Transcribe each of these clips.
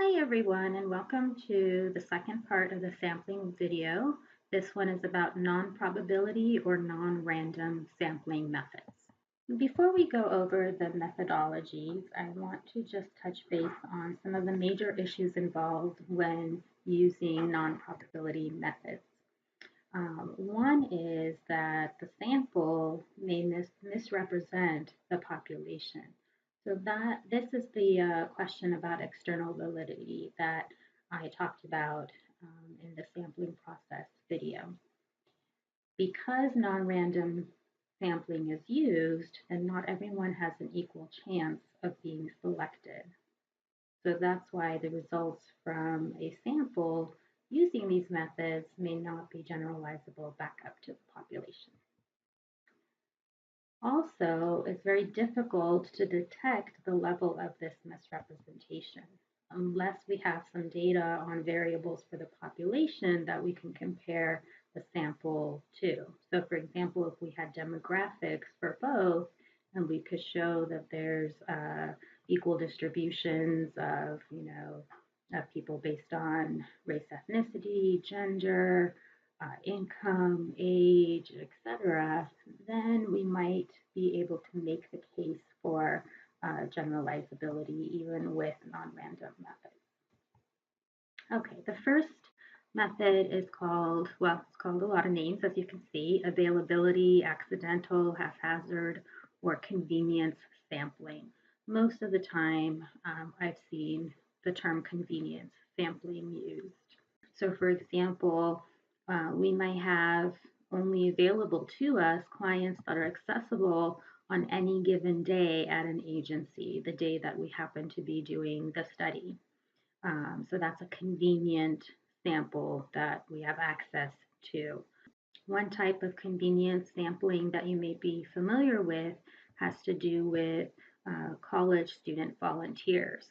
Hi everyone, and welcome to the second part of the sampling video. This one is about non-probability or non-random sampling methods. Before we go over the methodologies, I want to just touch base on some of the major issues involved when using non-probability methods. One is that the sample may misrepresent the population. So this is the question about external validity that I talked about in the sampling process video. Because non-random sampling is used, and not everyone has an equal chance of being selected. So that's why the results from a sample using these methods may not be generalizable back up to the population. Also, it's very difficult to detect the level of this misrepresentation unless we have some data on variables for the population that we can compare the sample to. So for example, if we had demographics for both, and we could show that there's equal distributions of, of people based on race, ethnicity, gender, income, age, etc., then we might be able to make the case for generalizability even with non-random methods. Okay, the first method is called, well, it's called a lot of names, as you can see: availability, accidental, haphazard, or convenience sampling. Most of the time, I've seen the term convenience sampling used. So for example, we might have only available to us clients that are accessible on any given day at an agency, the day that we happen to be doing the study. So that's a convenient sample that we have access to. One type of convenient sampling that you may be familiar with has to do with college student volunteers.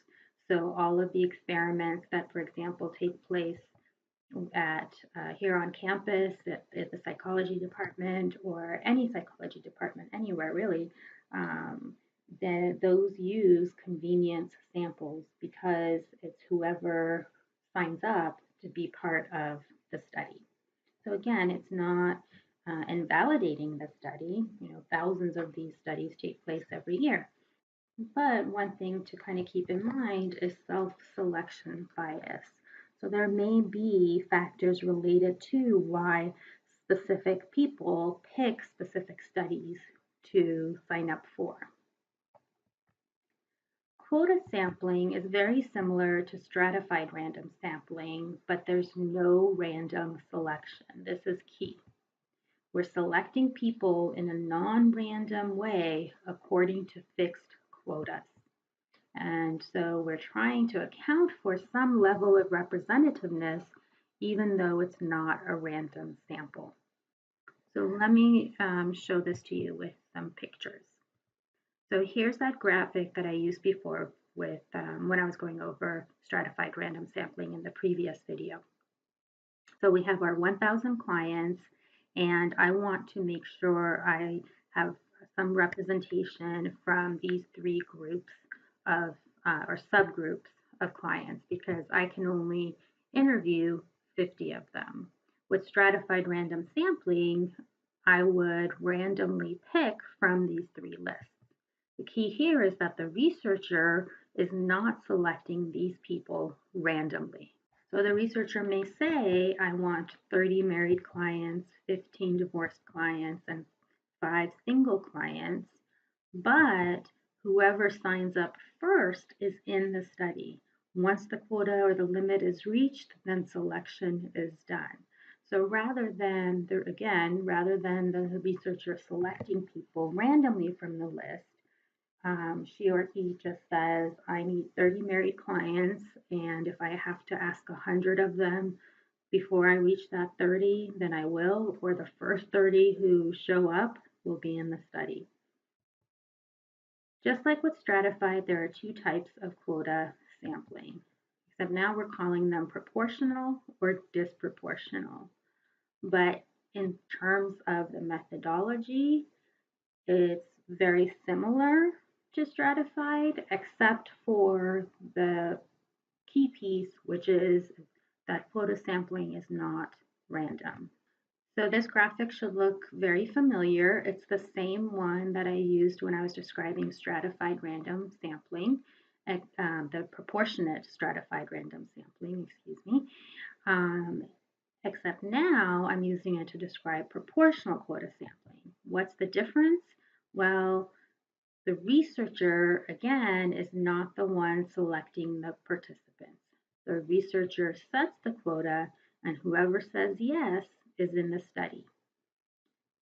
So all of the experiments that, for example, take place at here on campus at the psychology department or any psychology department anywhere really, those use convenience samples because it's whoever signs up to be part of the study. So again, it's not invalidating the study. Thousands of these studies take place every year. But one thing to kind of keep in mind is self-selection bias. So there may be factors related to why specific people pick specific studies to sign up for. Quota sampling is very similar to stratified random sampling, but there's no random selection. This is key. We're selecting people in a non-random way according to fixed quotas. And so we're trying to account for some level of representativeness, even though it's not a random sample. So let me show this to you with some pictures. So here's that graphic that I used before with when I was going over stratified random sampling in the previous video. So we have our 1,000 clients, and I want to make sure I have some representation from these three groups of or subgroups of clients because I can only interview 50 of them. With stratified random sampling, I would randomly pick from these three lists. The key here is that the researcher is not selecting these people randomly. So the researcher may say, I want 30 married clients, 15 divorced clients, and 5 single clients, but whoever signs up first is in the study. Once the quota or the limit is reached, then selection is done. So rather than the researcher selecting people randomly from the list, she or he just says, I need 30 married clients, and if I have to ask 100 of them before I reach that 30, then I will, or the first 30 who show up will be in the study. Just like with stratified, there are two types of quota sampling, except now we're calling them proportional or disproportional. But in terms of the methodology, it's very similar to stratified, except for the key piece, which is that quota sampling is not random. So this graphic should look very familiar. It's the same one that I used when I was describing stratified random sampling, the proportionate stratified random sampling, excuse me. Except now I'm using it to describe proportional quota sampling. What's the difference? Well, the researcher, again, is not the one selecting the participants. The researcher sets the quota, and whoever says yes is in the study.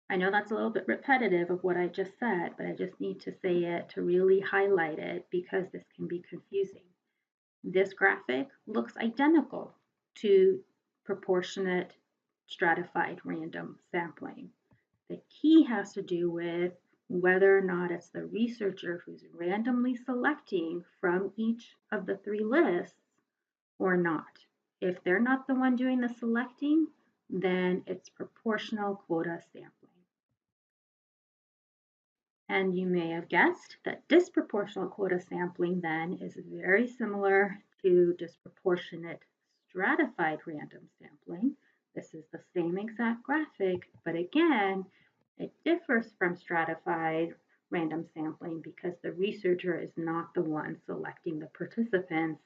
I know that's a little bit repetitive of what I just said, but I just need to say it to really highlight it because this can be confusing. This graphic looks identical to proportionate stratified random sampling. The key has to do with whether or not it's the researcher who's randomly selecting from each of the three lists or not. If they're not the one doing the selecting, then it's proportional quota sampling. And you may have guessed that disproportional quota sampling then is very similar to disproportionate stratified random sampling. This is the same exact graphic, but again, it differs from stratified random sampling because the researcher is not the one selecting the participants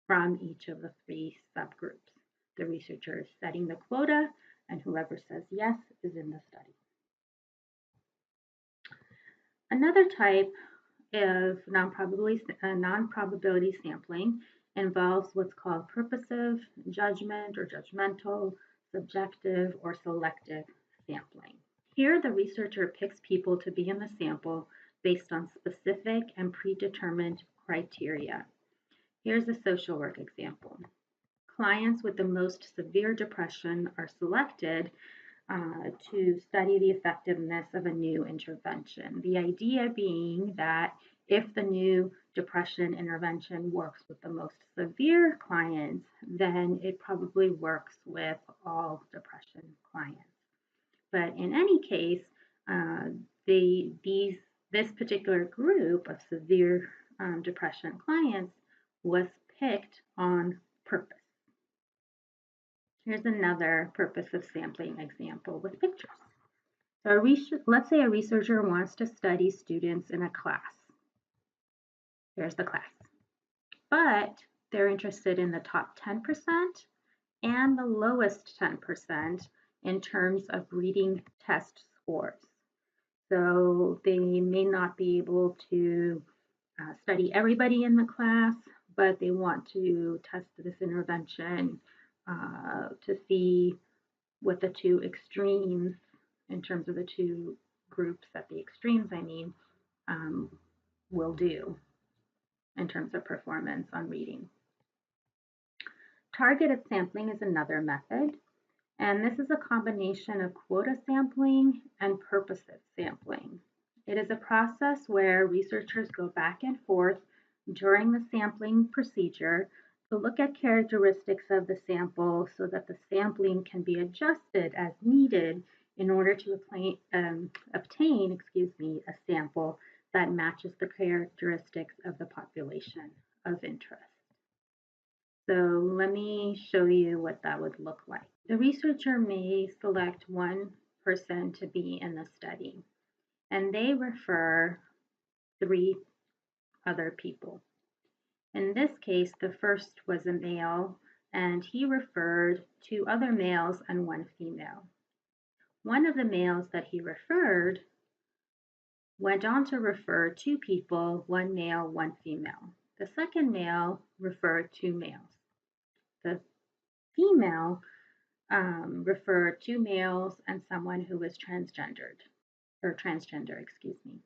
from each of the three subgroups. The researcher is setting the quota, and whoever says yes is in the study. Another type of non-probability sampling involves what's called purposive, judgment or judgmental, subjective, or selective sampling. Here, the researcher picks people to be in the sample based on specific and predetermined criteria. Here's a social work example. Clients with the most severe depression are selected to study the effectiveness of a new intervention. The idea being that if the new depression intervention works with the most severe clients, then it probably works with all depression clients. But in any case, this particular group of severe depression clients was picked on purpose. Here's another purposive sampling example with pictures. So let's say a researcher wants to study students in a class. There's the class. But they're interested in the top 10% and the lowest 10% in terms of reading test scores. So they may not be able to study everybody in the class, but they want to test this intervention to see what the two extremes, in terms of the two groups at the extremes, will do in terms of performance on reading. Targeted sampling is another method, and this is a combination of quota sampling and purposive sampling. It is a process where researchers go back and forth during the sampling procedure to look at characteristics of the sample so that the sampling can be adjusted as needed in order to obtain a sample that matches the characteristics of the population of interest. So let me show you what that would look like. The researcher may select one person to be in the study, and they refer 3 other people. In this case, the first was a male, and he referred 2 other males and 1 female. One of the males that he referred went on to refer 2 people, 1 male, 1 female. The second male referred 2 males. The female referred 2 males and someone who was transgender, excuse me.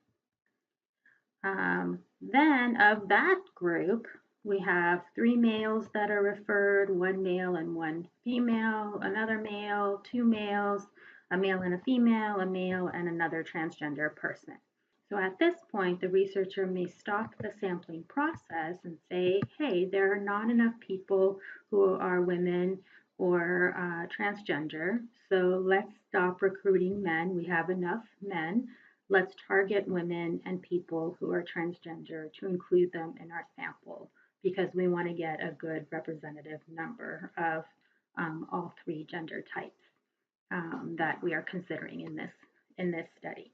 Then of that group, we have 3 males that are referred, 1 male and 1 female, another male, 2 males, a male and a female, a male and another transgender person. So at this point, the researcher may stop the sampling process and say, hey, there are not enough people who are women or transgender, so let's stop recruiting men. We have enough men. Let's target women and people who are transgender to include them in our sample because we want to get a good representative number of all three gender types that we are considering in this study.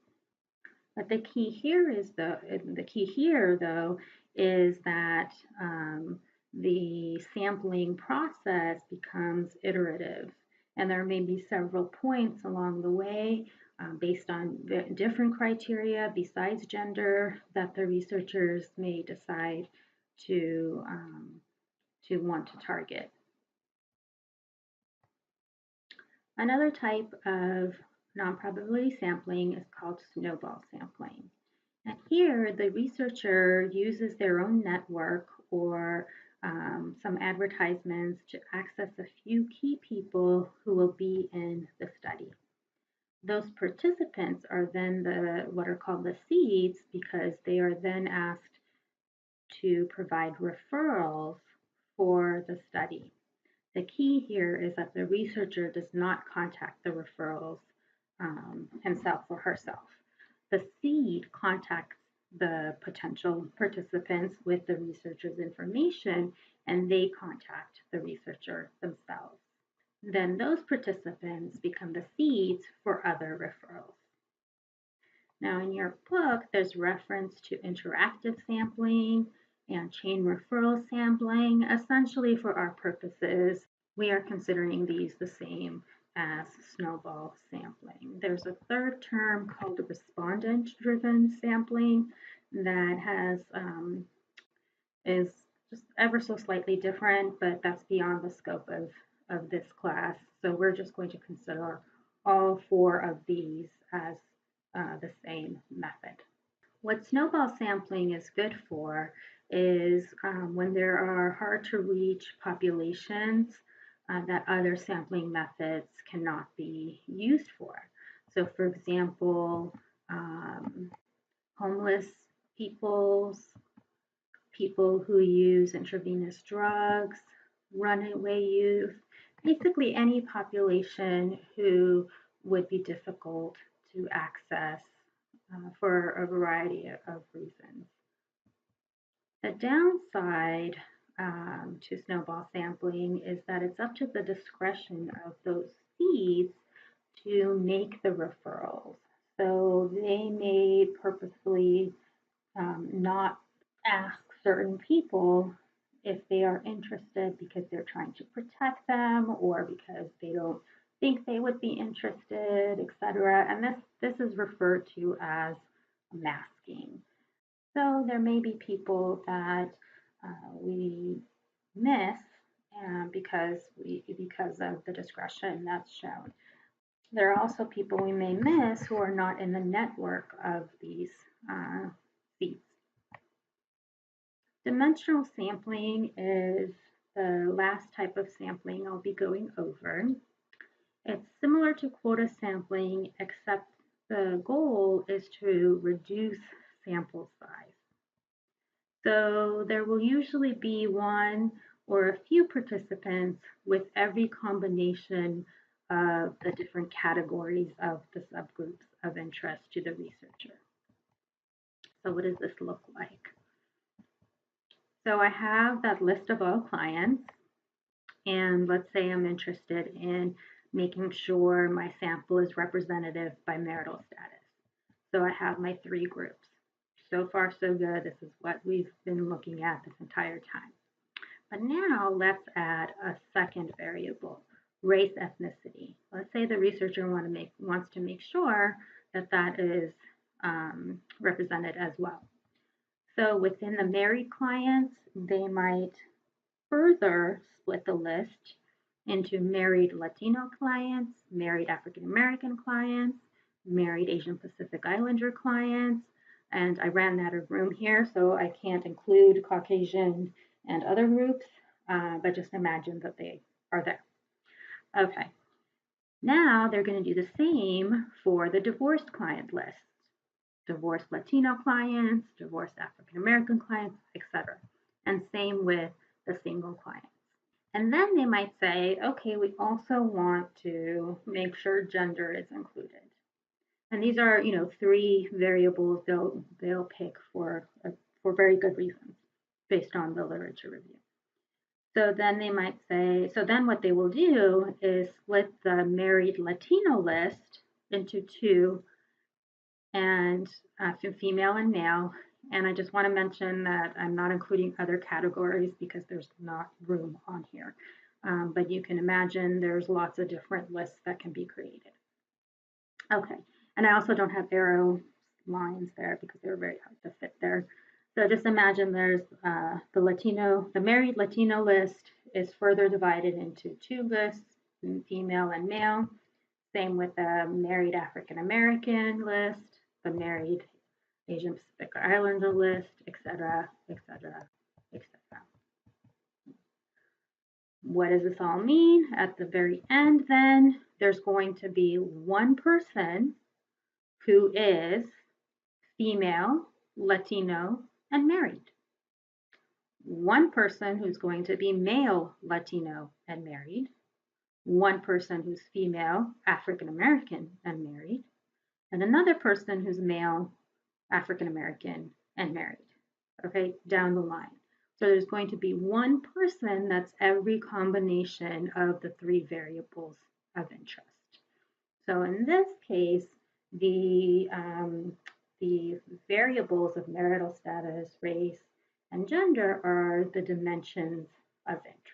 But the key here is the key here though is that the sampling process becomes iterative, and there may be several points along the way based on different criteria besides gender that the researchers may decide to want to target. Another type of non-probability sampling is called snowball sampling. And here, the researcher uses their own network or some advertisements to access a few key people who will be in the study. Those participants are then what are called the seeds because they are then asked to provide referrals for the study. The key here is that the researcher does not contact the referrals himself or herself. The seed contacts the potential participants with the researcher's information, and they contact the researcher themselves. Then those participants become the seeds for other referrals. Now in your book, there's reference to interactive sampling and chain referral sampling. Essentially, for our purposes, we are considering these the same as snowball sampling. There's a third term called respondent-driven sampling that is just ever so slightly different, but that's beyond the scope of this class. So we're just going to consider all four of these as the same method. What snowball sampling is good for is when there are hard to reach populations that other sampling methods cannot be used for. So for example, homeless people who use intravenous drugs, runaway youth, basically any population who would be difficult to access for a variety of reasons. The downside to snowball sampling is that it's up to the discretion of those seeds to make the referrals. So they may purposefully not ask certain people if they are interested because they're trying to protect them or because they don't think they would be interested, etc. And this is referred to as masking. So there may be people that we miss because of the discretion that's shown. There are also people we may miss who are not in the network of these seeds. Dimensional sampling is the last type of sampling I'll be going over. It's similar to quota sampling, except the goal is to reduce sample size. So there will usually be one or a few participants with every combination of the different categories of the subgroups of interest to the researcher. So what does this look like? So I have that list of all clients, and let's say I'm interested in making sure my sample is representative by marital status. So I have my three groups. So far, so good. This is what we've been looking at this entire time. But now let's add a second variable, race ethnicity. Let's say the researcher wants to make sure that that is represented as well. So within the married clients, they might further split the list into married Latino clients, married African American clients, married Asian Pacific Islander clients, and I ran out of room here, so I can't include Caucasian and other groups, but just imagine that they are there. Okay, now they're going to do the same for the divorced client list. Divorced Latino clients, divorced African American clients, etc. And same with the single clients. And then they might say, okay, we also want to make sure gender is included. And these are, three variables they'll pick for very good reasons. based on the literature review. So then they might say, so then what they will do is split the married Latino list into two, and female and male. And I just want to mention that I'm not including other categories because there's not room on here. But you can imagine there's lots of different lists that can be created. Okay, and I also don't have arrow lines there because they were very hard to fit there. So just imagine there's the married Latino list is further divided into two lists, female and male. Same with the married African American list, the married Asian Pacific Islander list, etc., etc., etc. What does this all mean? At the very end, then, there's going to be one person who is female, Latino, and married. One person who's going to be male, Latino, and married. One person who's female, African American, and married. And another person who's male, African American, and married. Okay, down the line. So there's going to be one person that's every combination of the three variables of interest. So in this case, the variables of marital status, race, and gender are the dimensions of interest.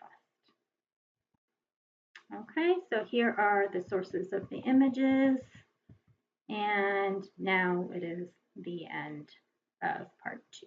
Okay, so here are the sources of the images, and now it is the end of part 2.